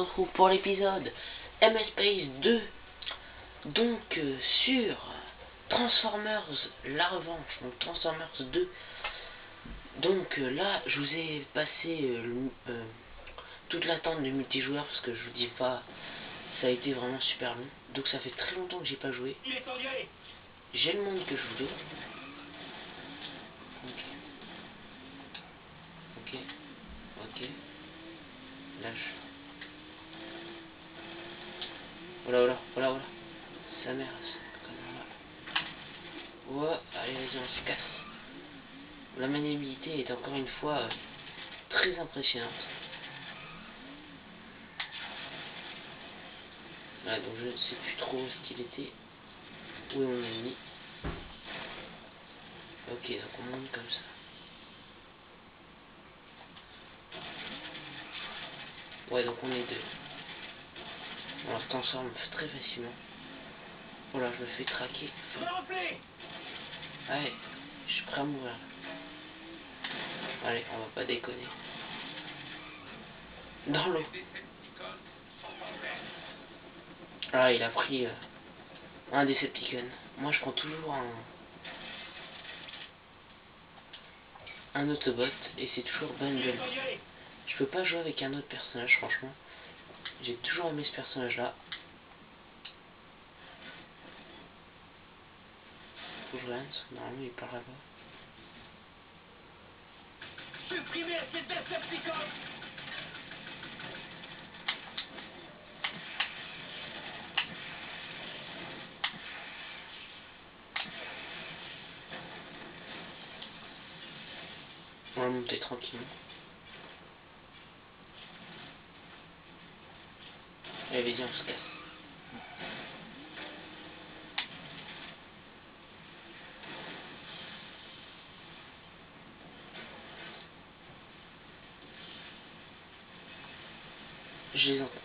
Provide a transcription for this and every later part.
retrouve pour l'épisode MS Space 2. Donc sur Transformers la revanche, donc Transformers 2. Donc là je vous ai passé toute l'attente du multijoueur parce que je vous dis pas, ça a été vraiment super long. Donc ça fait très longtemps que j'ai pas joué. J'ai le monde que je voulais. Ok. Lâche. Voilà. Sa mère, ce connard-là. Ouais, allez, vas-y, on se casse. La maniabilité est encore une fois très impressionnante. Ouais, donc je ne sais plus trop ce qu'il était. Où est mon ennemi? Ok, donc on monte comme ça. Ouais, donc on est deux. On se transforme très facilement. Voilà, je me fais traquer. Allez, je suis prêt à mourir. Allez, on va pas déconner. Dans l'eau. Ah, il a pris un Decepticon. Moi, je prends toujours un Autobot et c'est toujours Bundle. Je peux pas jouer avec un autre personnage, franchement. J'ai toujours aimé ce personnage-là. Faut que je regarde, parce que normalement il part là-bas. Supprimez ces Decepticons! On va monter tranquillement. Allez, vas-y, on se casse.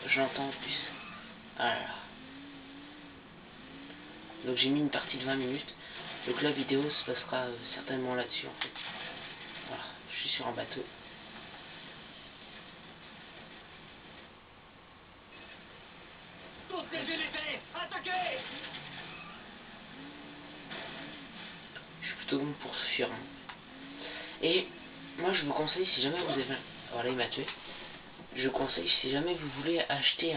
J'entends en plus. Ah là là. Donc j'ai mis une partie de 20 minutes. Donc la vidéo se passera certainement là-dessus en fait. Voilà, je suis sur un bateau. Toutes les unités, attaquez! Je suis plutôt bon pour fuir. Et moi je vous conseille, si jamais vous avez... Voilà, il m'a tué. Je vous conseille, si jamais vous voulez acheter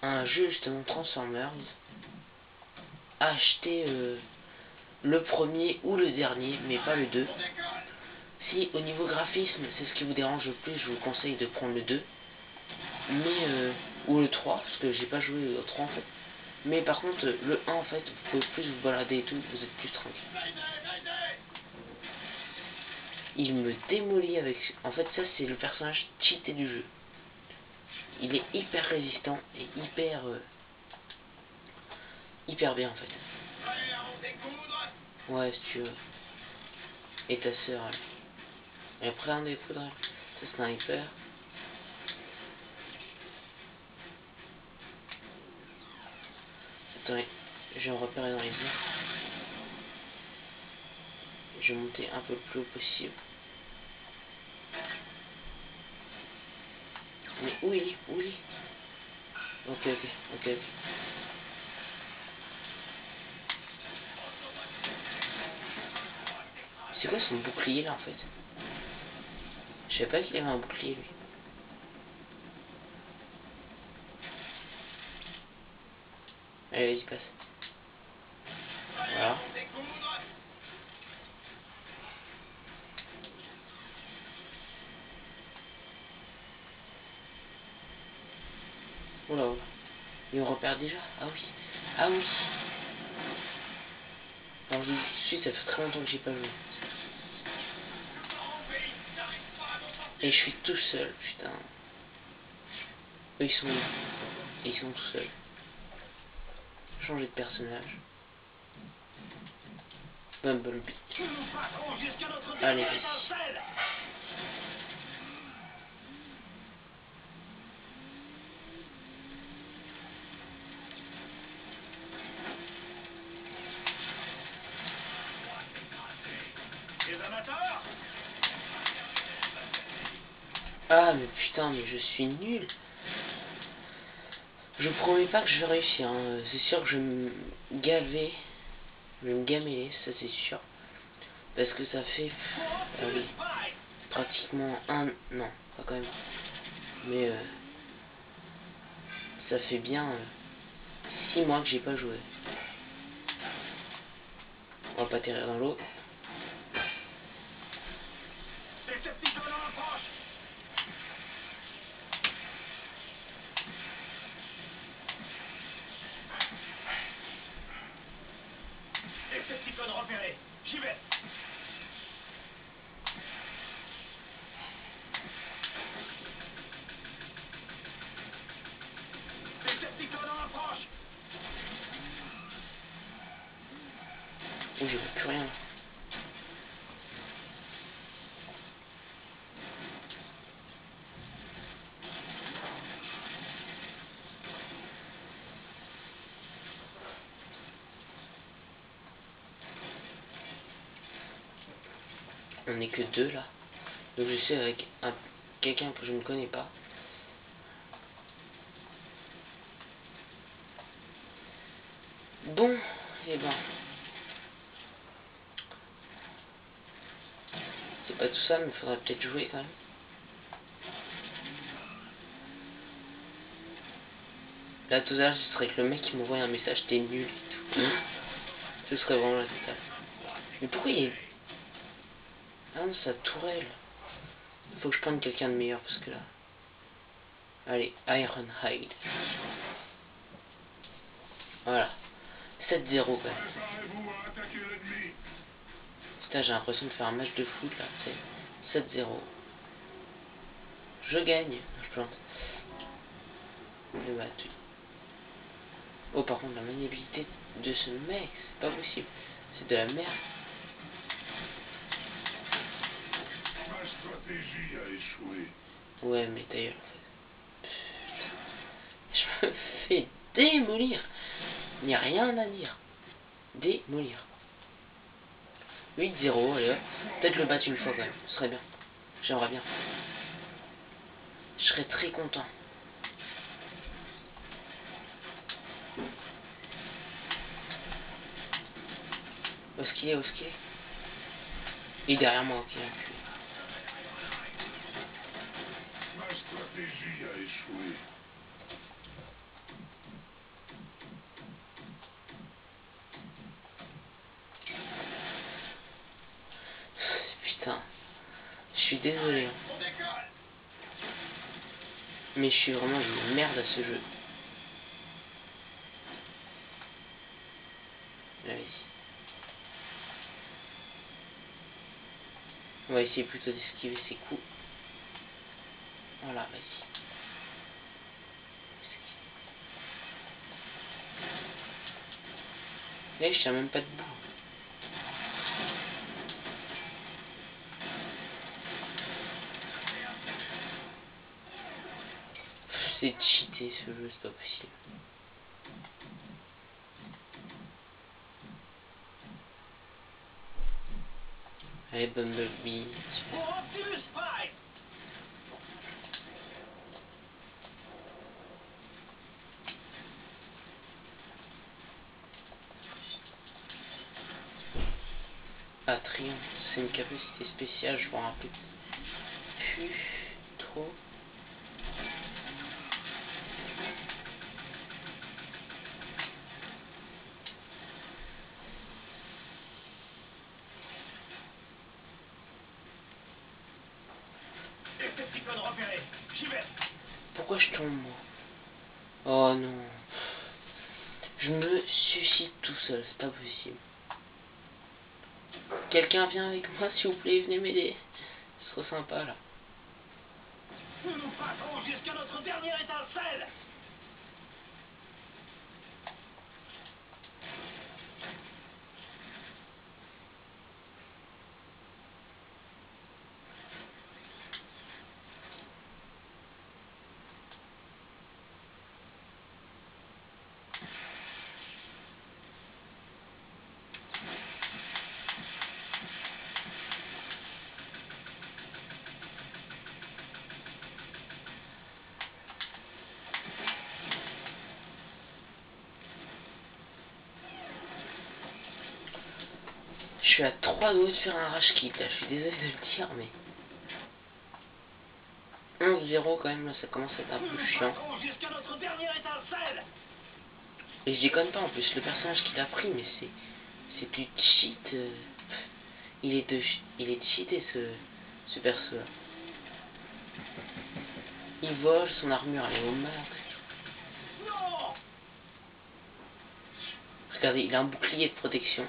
un jeu justement Transformers, achetez le premier ou le dernier, mais pas le 2. Si au niveau graphisme c'est ce qui vous dérange le plus, je vous conseille de prendre le 2. Mais ou le 3, parce que j'ai pas joué au 3 en fait. Mais par contre le 1 en fait, vous pouvez plus vous balader et tout, vous êtes plus tranquille. Il me démolit avec... En fait ça c'est le personnage cheaté du jeu. Il est hyper résistant et hyper bien en fait. Ouais, si tu veux. Et ta soeur, elle est prête à en découdre. Ça c'est un hyper. Attendez, je vais me repérer dans les airs. Je vais monter un peu le plus haut possible. Mais où il est? Où il est? Ok. C'est quoi son bouclier là en fait? Je savais pas qu'il avait un bouclier lui. Allez, vas-y, passe. Voilà. Oula. Et on repère déjà? Ah oui. Alors je vous dis tout de suite, ça fait très longtemps que j'ai pas joué. Et je suis tout seul, putain. Eux ils sont où? Et ils sont tout seuls. Changer de personnage. Bumblebee. Allez, vas-y. Les amateurs! Ah mais putain, mais je suis nul. Je promets pas que je vais réussir, hein. C'est sûr que je vais me gaver. Je vais me gameler, ça c'est sûr. Parce que ça fait... allez, pratiquement un... non, pas quand même. Mais ça fait bien 6 mois que j'ai pas joué. On va pas atterrir dans l'eau. Decepticon repéré. J'y vais. Decepticon en approche. Oh, je vois plus rien. On est que deux là. Donc je suis avec quelqu'un que je ne connais pas. Bon, et ben. C'est pas tout ça, mais il faudrait peut-être jouer quand même. Là tout à l'heure, ce serait que le mec qui m'envoie un message, t'es nul et tout. Ce serait vraiment la totale. Mais pourquoi il est... ah non, sa tourelle. Faut que je prenne quelqu'un de meilleur parce que là... allez, Ironhide. Voilà. 7-0 quand même. Putain, j'ai l'impression de faire un match de foot là, c'est 7-0. Je gagne. Je plante. Le battu. Oh, par contre, la maniabilité de ce mec, c'est pas possible. C'est de la merde. Ma stratégie a échoué. Ouais, mais d'ailleurs, en fait. Putain. Je me fais démolir. Il n'y a rien à dire. Démolir. 8-0, allez hop. Peut-être le battre une fois quand même. Ce serait bien. J'aimerais bien. Je serais très content. Où est-ce qu'il est? Où est-ce qu'il est? Il est derrière moi, ok. Ma stratégie a échoué. Putain. Je suis désolé. Hein. On décolle. Mais je suis vraiment une merde à ce jeu. Vas-y. On va essayer plutôt d'esquiver ses coups. Voilà, vas-y. Là, je tiens même pas debout. C'est cheaté ce jeu, c'est pas possible. Allez, Bumblebee. Pour Optimus Prime. Ah, Triomphe, c'est une capacité spéciale, je m'en rappelle plus trop. Decepticon repéré. J'y vais. Pourquoi je tombe, moi? Oh non. Je me suicide tout seul, c'est pas possible. Quelqu'un vient avec moi, s'il vous plaît, venez m'aider. Ce serait sympa, là. Nous nous battrons jusqu'à notre dernière étincelle. Je suis à 3 doigts de faire un rage kit là, je suis désolé de le dire, mais 11-0 quand même, là ça commence à être un peu chiant. Jusqu'à notre dernière étincelle. Et je déconne pas en plus, le personnage qu'il a pris, mais c'est du cheat. Il est cheaté ce perso là. Il vole, son armure elle est au max. Non. Regardez, il a un bouclier de protection.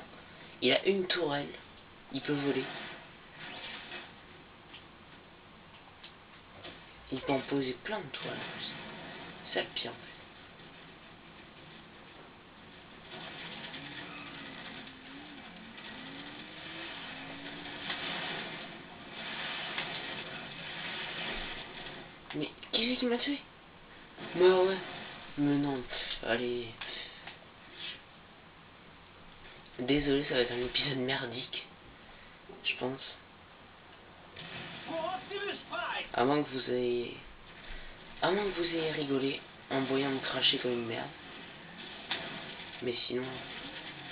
Il a une tourelle. Il peut voler. Il peut en poser plein de toiles. C'est le pire en fait. Mais qui c'est qui m'a tué? Bah ouais. Mais non. Allez. Désolé, ça va être un épisode merdique. Je pense. Pour Optimus Prime. À moins que vous ayez rigolé en me voyant me cracher comme une merde. Mais sinon,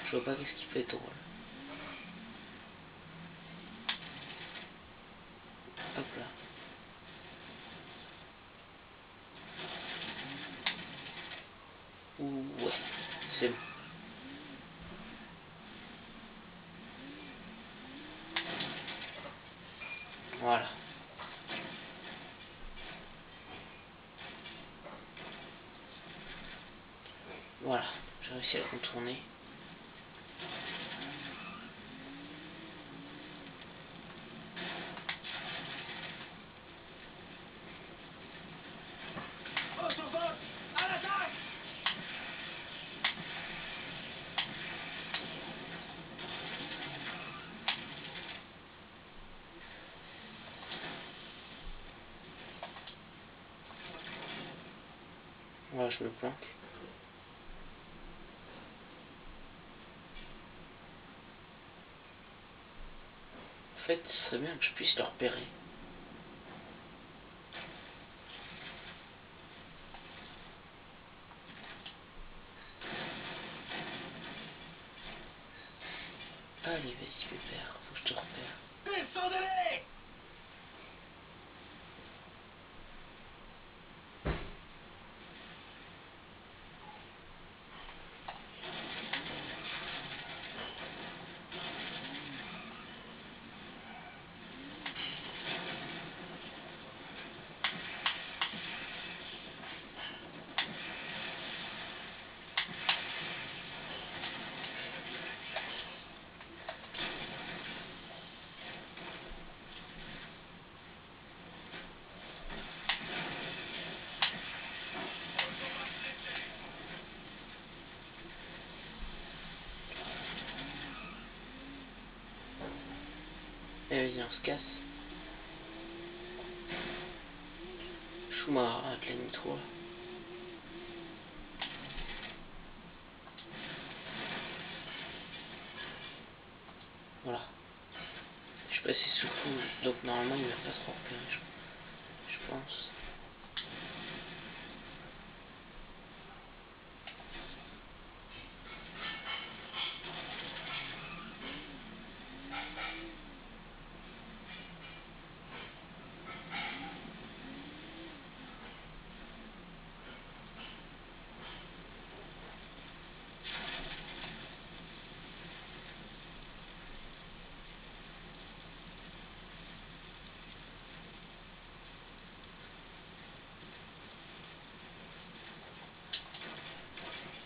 je vois pas qu'est-ce qui peut être drôle. Hop là. Ouais, c'est bon. Voilà. Voilà. J'ai réussi à le contourner. Autobot, à l'attaque. Voilà, je me planque. En fait, ce serait bien que je puisse le repérer. Allez, vas-y, pépère, faut que je te repère. Descendez-les. Et vas-y, on se casse. Chouma avec la nitro là. Voilà. Je suis passé sous fou, donc normalement il va pas trop repérer, je pense.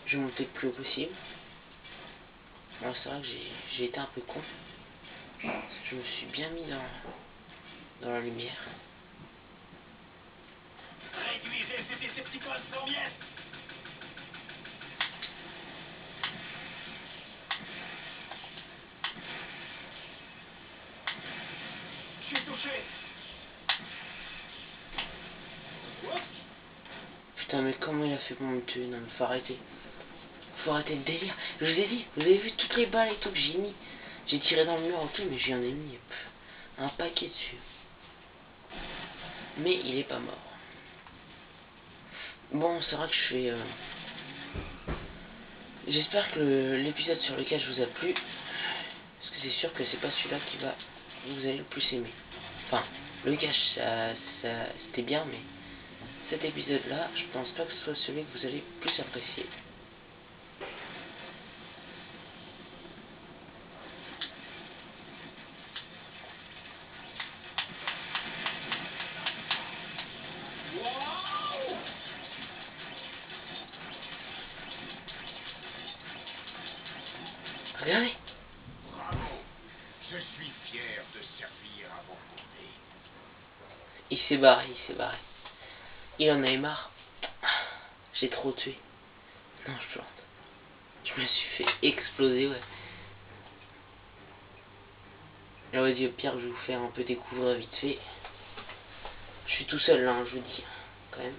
Je vais monter le plus haut possible. Bon, c'est vrai que j'ai été un peu con. Parce que je me suis bien mis dans la lumière. Réduisez ces Decepticons en miettes. Je suis touché. Oups. Putain, mais comment il a fait pour me tuer? Non, mais faut arrêter. Faut arrêter le délire. Je vous ai dit, vous avez vu toutes les balles et tout que j'ai mis. J'ai tiré dans le mur et tout, mais j'en ai mis un paquet dessus. Mais il est pas mort. Bon, c'est vrai que je fais... J'espère que l'épisode sur lequel je vous a plu. Parce que c'est sûr que c'est pas celui-là qui va vous allez le plus aimer. Enfin, le cache, c'était bien, mais cet épisode-là, je pense pas que ce soit celui que vous allez plus apprécier. Regardez. Bravo. Je suis fier de servir à vos côtés. Il s'est barré, il s'est barré. Il en avait marre. J'ai trop tué. Non, je plante. Je me suis fait exploser, ouais. J'aurais dit au pire, je vais vous faire un peu découvrir vite fait. Je suis tout seul là, hein, je vous dis. Quand même.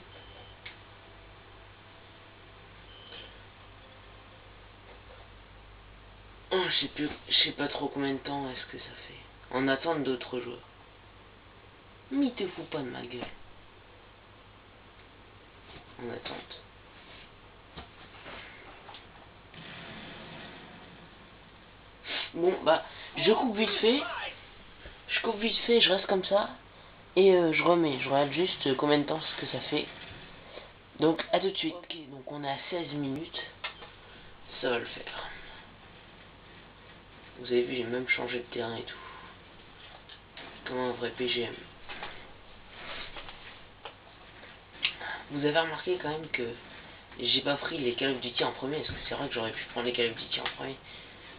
Oh, je sais pas trop combien de temps est-ce que ça fait. En attente d'autres joueurs. Mais te fous pas de ma gueule. En attente. Bon, bah, je coupe vite fait. Je reste comme ça. Et je remets. Je regarde juste combien de temps ce que ça fait. Donc, à tout de suite. Ok, donc on est à 16 minutes. Ça va le faire. Vous avez vu, j'ai même changé de terrain et tout. Comme un vrai PGM. Vous avez remarqué quand même que j'ai pas pris les Call of Duty en premier. Est-ce que c'est vrai que j'aurais pu prendre les Call of Duty en premier?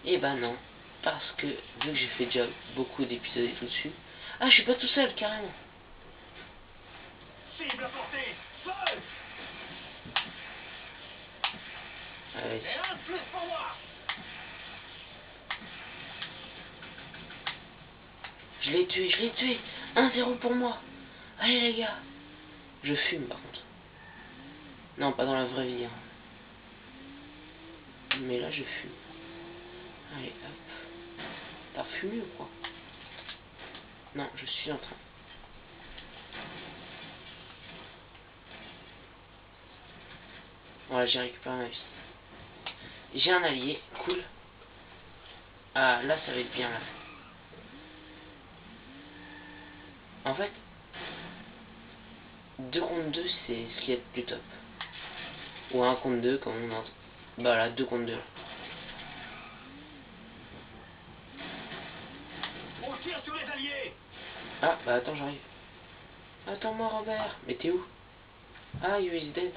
Eh ben non. Parce que, vu que j'ai fait déjà beaucoup d'épisodes et tout dessus. Ah, je suis pas tout seul, carrément. Cible portée. Feu. Allez. Et un plus pour moi. Je l'ai tué. 1-0 pour moi. Allez les gars. Je fume par contre. Non, pas dans la vraie vie. Hein. Mais là, je fume. Allez, hop. T'as fumé ou quoi? Non, je suis en train. Voilà, j'ai récupéré ma vie. J'ai un allié, cool. Ah, là, ça va être bien, là. En fait, 2 contre 2, c'est ce qui est le plus top. Ou 1 contre 2, comme on entend. Bah là, 2 contre 2. On tire sur les alliés. Ah, bah attends, j'arrive. Attends-moi, Robert. Mais t'es où? Ah, you is dead.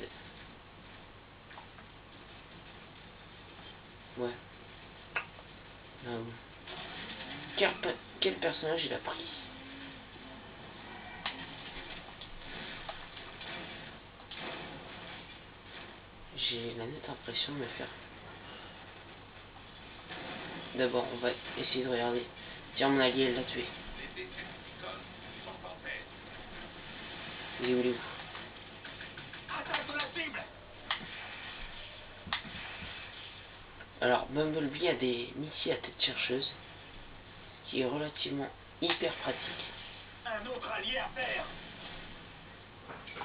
Ouais. Ah bon. Quel personnage il a pris? J'ai la nette impression de me faire. D'abord, on va essayer de regarder. Tiens, mon allié, elle l'a tué. Les Decepticons sont en tête. Il est où, Attaque de la cible. Alors, Bumblebee a des missiles à tête chercheuse, qui est relativement hyper pratique. Un autre allié à terre.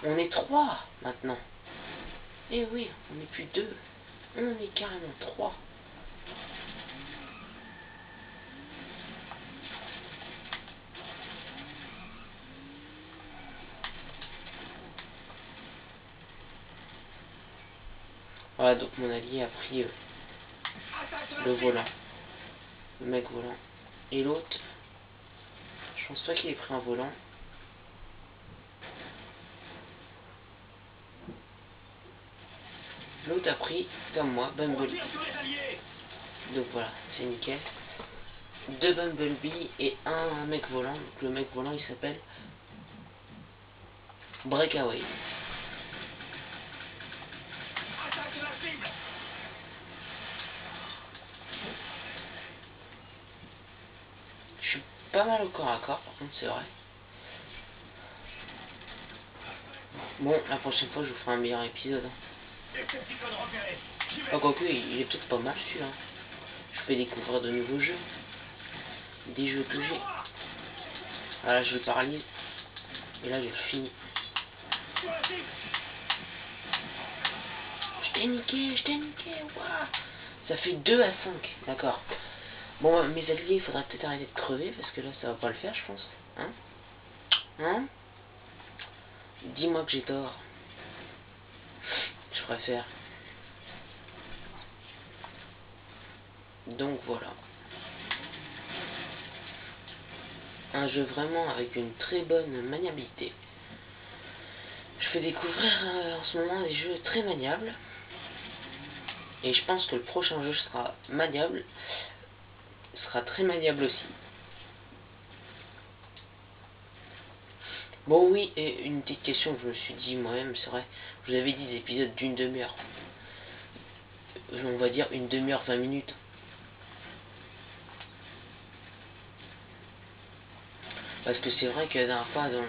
On est 3 maintenant. Eh oui, on n'est plus 2. On est carrément 3. Voilà, donc mon allié a pris Attaque de la le cible. volant. Le mec volant. Et l'autre, je pense pas qu'il ait pris un volant. L'autre a pris, comme moi, On Bumblebee. tire sur les alliés. Donc voilà, c'est nickel. 2 Bumblebee et un mec volant. Donc le mec volant, il s'appelle Breakaway. Attaque de la cible. Je suis pas mal au corps à corps, par contre, c'est vrai. Bon, la prochaine fois, je vous ferai un meilleur épisode. Hein. Decepticon repéré. J'y vais. Oh, quoique, il est peut-être pas mal celui-là. Je fais découvrir de nouveaux jeux. Des jeux que j'ai. Voilà, je le paralyse. Et là, j'ai fini. Sur la cible. Je t'ai niqué, ouah. Ça fait 2 à 5, d'accord. Bon, mes alliés, il faudra peut-être arrêter de crever, parce que là, ça va pas le faire, je pense. Hein? Hein? Dis-moi que j'ai tort. Je préfère. Donc voilà. Un jeu vraiment avec une très bonne maniabilité. Je fais découvrir en ce moment des jeux très maniables. Et je pense que le prochain jeu sera maniable. Sera très maniable aussi. Bon oui, et une petite question que je me suis dit moi-même, c'est vrai. Je vous avais dit des épisodes d'une demi-heure. On va dire une demi-heure, 20 minutes. Parce que c'est vrai que la dernière fois, dans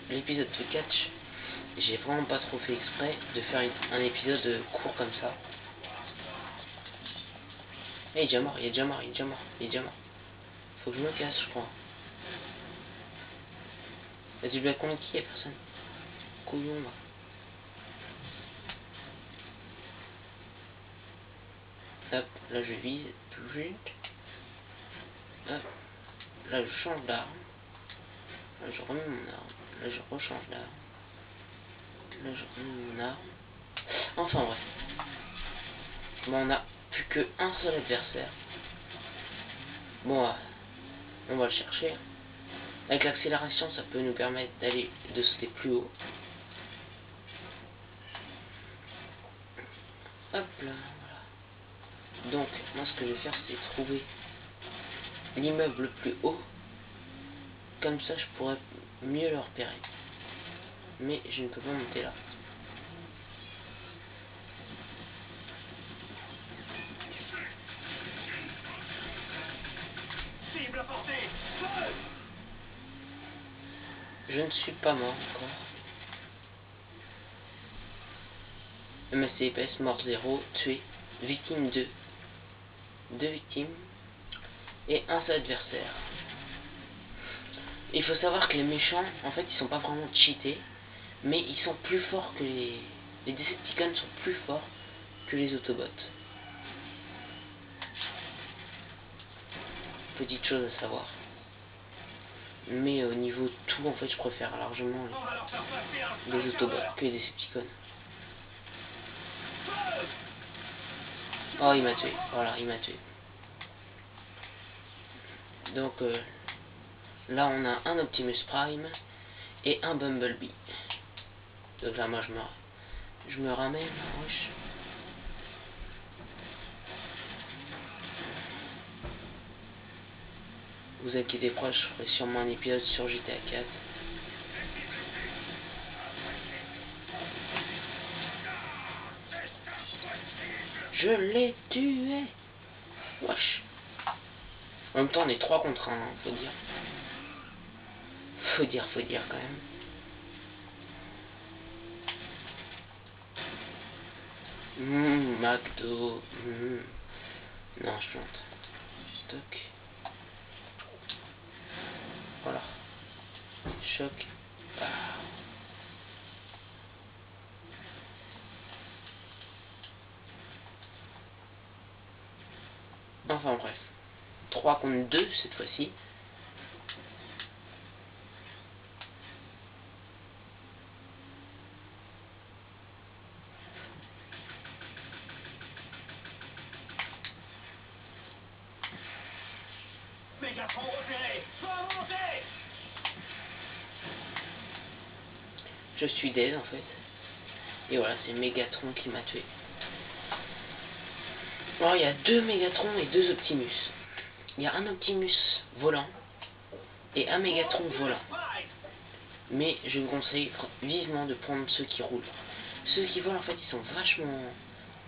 l'épisode de catch, j'ai vraiment pas trop fait exprès de faire un épisode court comme ça. Eh, il est déjà mort, il est déjà mort, il est déjà mort, il est déjà mort. Faut que je me casse, je crois. Y'a du black contre qui? Y'a personne. Couillon, là. Hop, là je vise tout vite. Hop, là je change d'arme. Là je remets mon arme. Là je rechange d'arme. Là je remets mon arme. Enfin bref. Bon, on a plus qu'un seul adversaire. Bon, on va le chercher. Avec l'accélération, ça peut nous permettre de sauter plus haut. Hop là, voilà. Donc, moi ce que je vais faire, c'est trouver l'immeuble le plus haut. Comme ça, je pourrais mieux le repérer. Mais je ne peux pas monter là. Cible à portée. Feu! Je ne suis pas mort encore. MSCPS mort 0, tué, victime 2. 2 victimes et un seul adversaire. Il faut savoir que les méchants, en fait, ils sont pas vraiment cheatés, mais ils sont plus forts que les Decepticons sont plus forts que les Autobots. Petite chose à savoir. Mais au niveau de tout, en fait, je préfère largement On va leur faire passer un les Autobots que les Decepticons. Feu! Oh, il m'a tué. Voilà, il m'a tué. Donc là, on a un Optimus Prime et un Bumblebee. Donc là, moi, je me ramène. Wesh. Vous inquiétez pas, je ferai sûrement un épisode sur GTA 4. Je l'ai tué. Wesh. En même temps, on est 3 contre 1, hein, faut dire. Faut dire quand même. McDo. Non, je plante. Stock. Voilà. Choc. Ah. Enfin bref. 3 contre 2 cette fois-ci. Mégatron repéré. Soit monté! Je suis dead en fait. Et voilà, c'est Megatron qui m'a tué. Alors il y a 2 Megatron et 2 Optimus. Il y a un Optimus volant et un Megatron volant. Mais je vous conseille vivement de prendre ceux qui roulent. Ceux qui volent en fait ils sont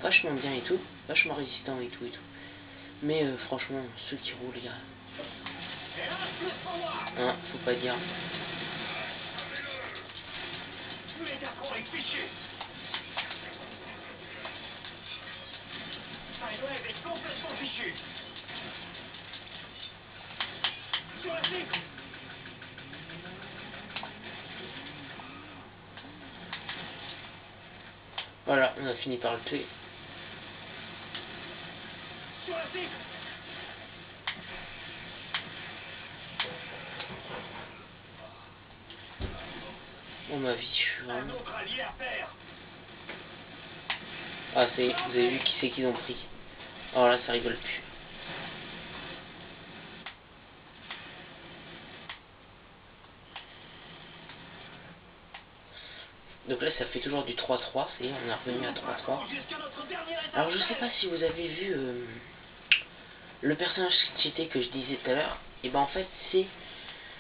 vachement bien et tout, vachement résistants et tout. Mais franchement ceux qui roulent, les gars, hein, faut pas dire. Mégatron est fichu. Sidewave est complètement fichu. Sur la cible. Voilà, on a fini par le tuer. Sur la cible. Oh ma vie, je suis Un vraiment... autre allié à terre. Ah, c'est... Vous avez vu qui c'est qu'ils ont pris. Alors là, ça rigole plus. Donc là, ça fait toujours du 3-3. C'est on est revenu à 3-3. Jusqu'à notre dernière étape. Alors je sais pas si vous avez vu le personnage cheaté que je disais tout à l'heure. Et ben en fait, c'est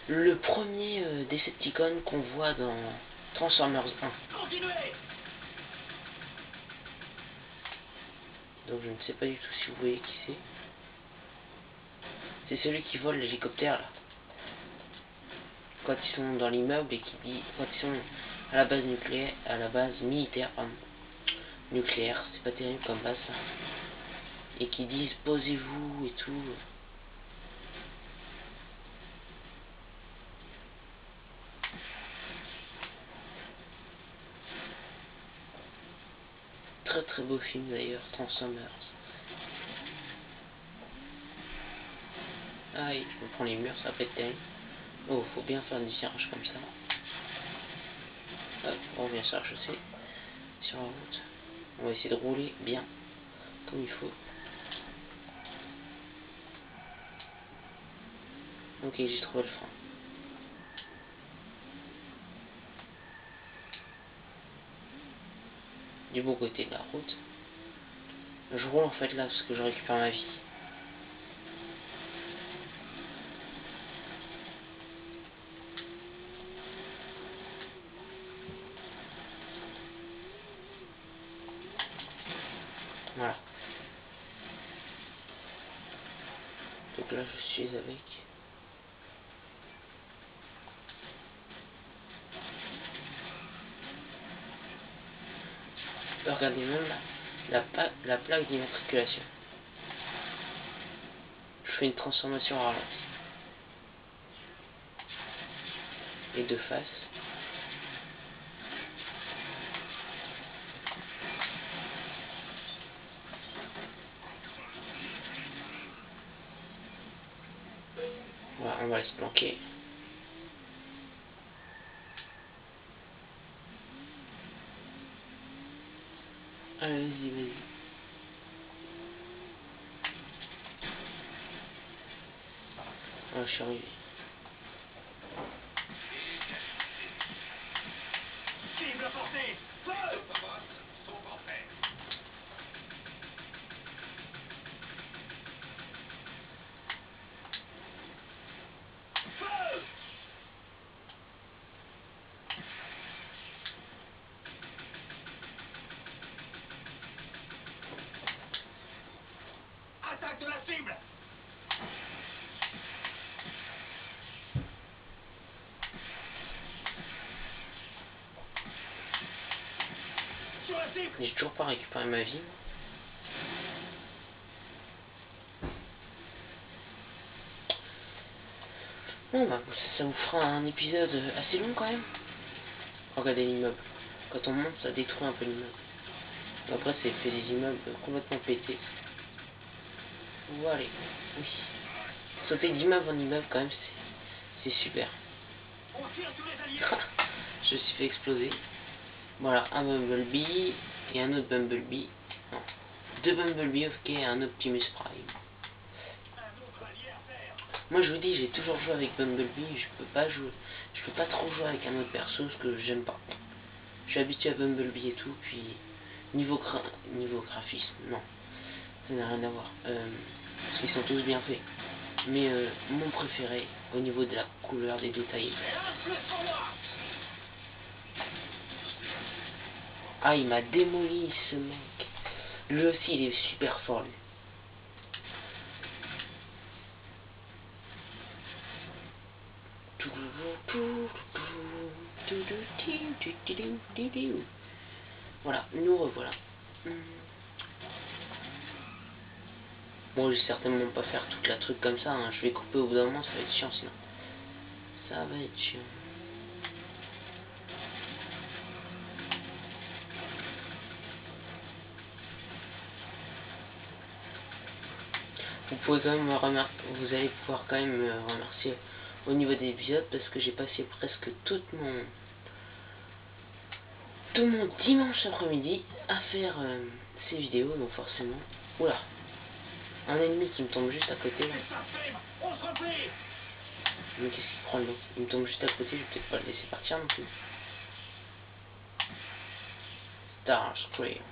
le premier Decepticon qu'on voit dans Transformers 1. Continuez. Donc je ne sais pas du tout si vous voyez qui c'est. C'est celui qui vole l'hélicoptère là. Quand ils sont dans l'immeuble et qui dit quand ils sont à la base nucléaire, à la base militaire, pardon, nucléaire, c'est pas terrible comme base ça. Et qui disent posez-vous et tout. Très très beau film d'ailleurs, Transformers. Aïe, je me prends les murs, ça peut être terrible. Oh, faut bien faire du cirage comme ça. Hop, on revient ça, je sais. Sur la route. On va essayer de rouler bien, comme il faut. Ok, j'ai trouvé le frein. Du bon côté de la route. Je roule en fait là parce que je récupère ma vie. Voilà. Donc là je suis avec. Regardez même là, la plaque d'immatriculation. Je fais une transformation à ralenti. Et de face. Voilà, on va se planquer. Allez, vas-y, vas-y. Ah, je suis arrivé. Cible à portée. Feu. Sont en paix. Feu. Attaque de la cible. Sur la cible. J'ai toujours pas récupéré ma vie. Bon bah ça vous fera un épisode assez long quand même. Regardez l'immeuble. Quand on monte, ça détruit un peu l'immeuble. Après, c'est fait des immeubles complètement pétés. Voilà. Oui. Sauter d'immeuble en immeuble quand même, c'est super. On tire tous les alliés. Je me suis fait exploser. Voilà, un Bumblebee et un autre Bumblebee. Non. Deux Bumblebee, ok, et un Optimus Prime. Un autre allié à terre. Moi je vous dis, j'ai toujours joué avec Bumblebee, je peux pas trop jouer avec un autre perso parce que j'aime pas. Je suis habitué à Bumblebee et tout, puis niveau graphisme, non, ça n'a rien à voir. Parce qu'ils sont tous bien faits. Mais mon préféré au niveau de la couleur, des détails. Et un plus pour moi. Ah, il m'a démoli ce mec. Lui aussi, il est super fort lui. Voilà, nous revoilà. Bon, je vais certainement pas faire toute la truc comme ça, hein. Je vais couper au bout d'un moment, ça va être chiant sinon. Ça va être chiant. Vous pouvez quand même vous allez pouvoir quand même me remercier au niveau des épisodes parce que j'ai passé presque toute tout mon dimanche après-midi à faire ces vidéos, donc forcément... Oula, un ennemi qui me tombe juste à côté là. On se replie. Mais qu'est-ce qu'il prend le dos? Il me tombe juste à côté, je vais peut-être pas le laisser partir non plus. Starscream.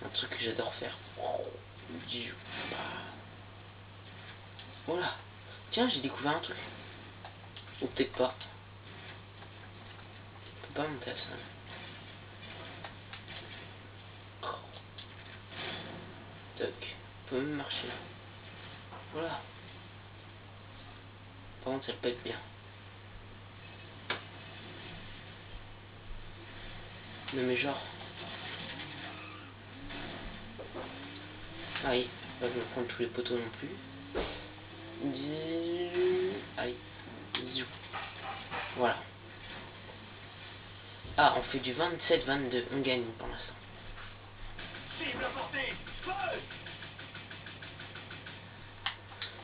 Un truc que j'adore faire. Voilà. Tiens, j'ai découvert un truc. Ou peut-être pas. Je peux pas monter à ça. Toc. On peut même marcher là. Voilà. Par contre, ça peut être bien. Non mais genre... Allez, pas je vais prendre tous les poteaux non plus. Allez. Voilà. Ah, on fait du 27-22. On gagne pour l'instant. Cible portée. Feu.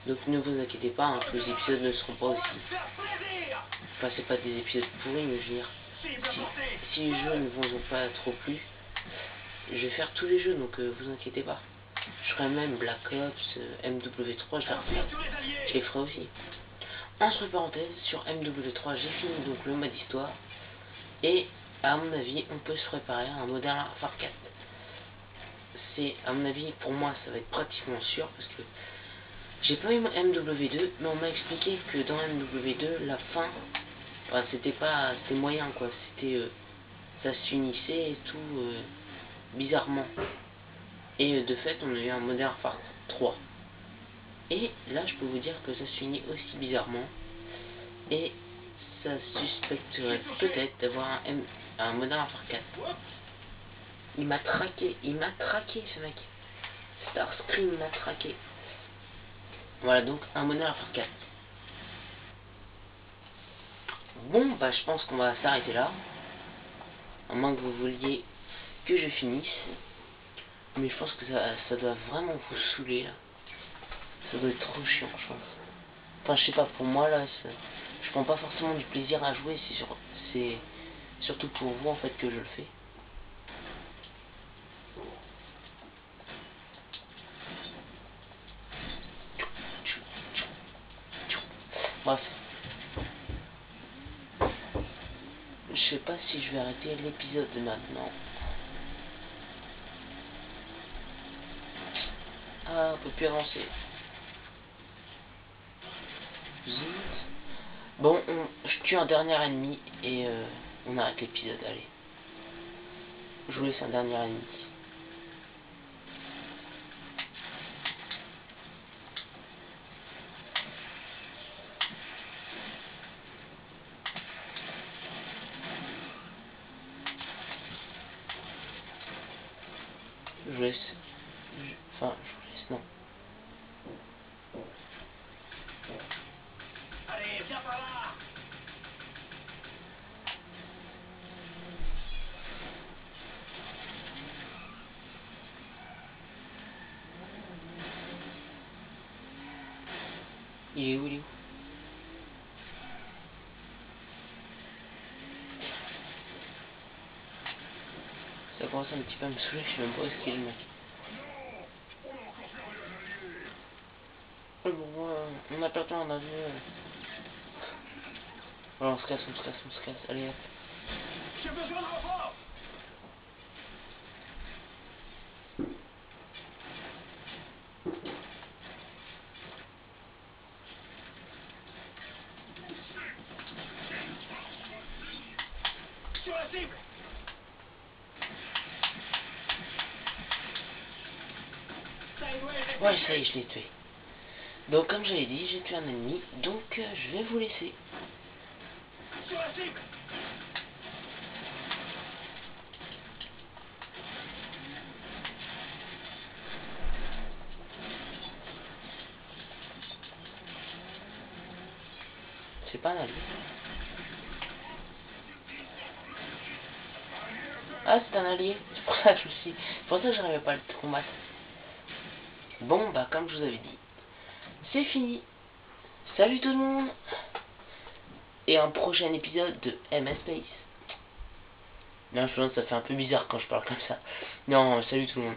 Donc ne vous inquiétez pas, hein, tous les épisodes ne seront pas On va aussi. se faire plaisir. Enfin, c'est pas des épisodes pourris, mais je veux dire, Cible portée. si les jeux ne vous ont pas trop plu, je vais faire tous les jeux, donc vous inquiétez pas. Je ferai même Black Ops, MW3, je les ferai aussi. Entre parenthèses, sur MW3, j'ai fini donc le mode histoire. Et à mon avis, on peut se préparer à un Modern Warfare 4. C'est, à mon avis, pour moi, ça va être pratiquement sûr, parce que j'ai pas eu MW2, mais on m'a expliqué que dans MW2, la fin, enfin, c'était pas, c'était moyen quoi, c'était, ça s'unissait et tout, bizarrement. Et de fait, on a eu un Modern Warfare 3. Et là, je peux vous dire que ça s'unit aussi bizarrement. Et ça suspecterait peut-être d'avoir un Modern Warfare 4. Il m'a traqué ce mec. Starscream m'a traqué. Voilà donc un Modern Warfare 4. Bon bah je pense qu'on va s'arrêter là. À moins que vous vouliez que je finisse. Mais je pense que ça doit vraiment vous saouler là. Ça doit être trop chiant je pense. Enfin je sais pas, pour moi là, je prends pas forcément du plaisir à jouer, c'est surtout pour vous en fait que je le fais. Bref. Je sais pas si je vais arrêter l'épisode maintenant. Ah, on peut plus avancer. Bon, je tue un dernier ennemi et on arrête l'épisode, allez. Je vous laisse un dernier ennemi. Je vous laisse... Enfin, je vous laisse, non. Allez, viens par là. Il est où, il est où? Ça commence un petit peu à me saouler, je sais même pas où est-ce qu'il est le mec. Oh, bon, on a perdu un avion. Voilà, on se casse, allez hop. J'ai besoin de renfort. Sur la cible. Ouais, ça y est, je l'ai tué. Donc, comme j'avais dit, j'ai tué un ennemi, donc je vais vous laisser. Sur la cible. C'est pas un allié. Ah, c'est un allié. C'est pour ça que c'est pour ça que j'arrivais pas à le combattre. Bon, bah, comme je vous avais dit, c'est fini. Salut tout le monde. Et un prochain épisode de MS Space. Non, je pense que ça fait un peu bizarre quand je parle comme ça. Non, salut tout le monde.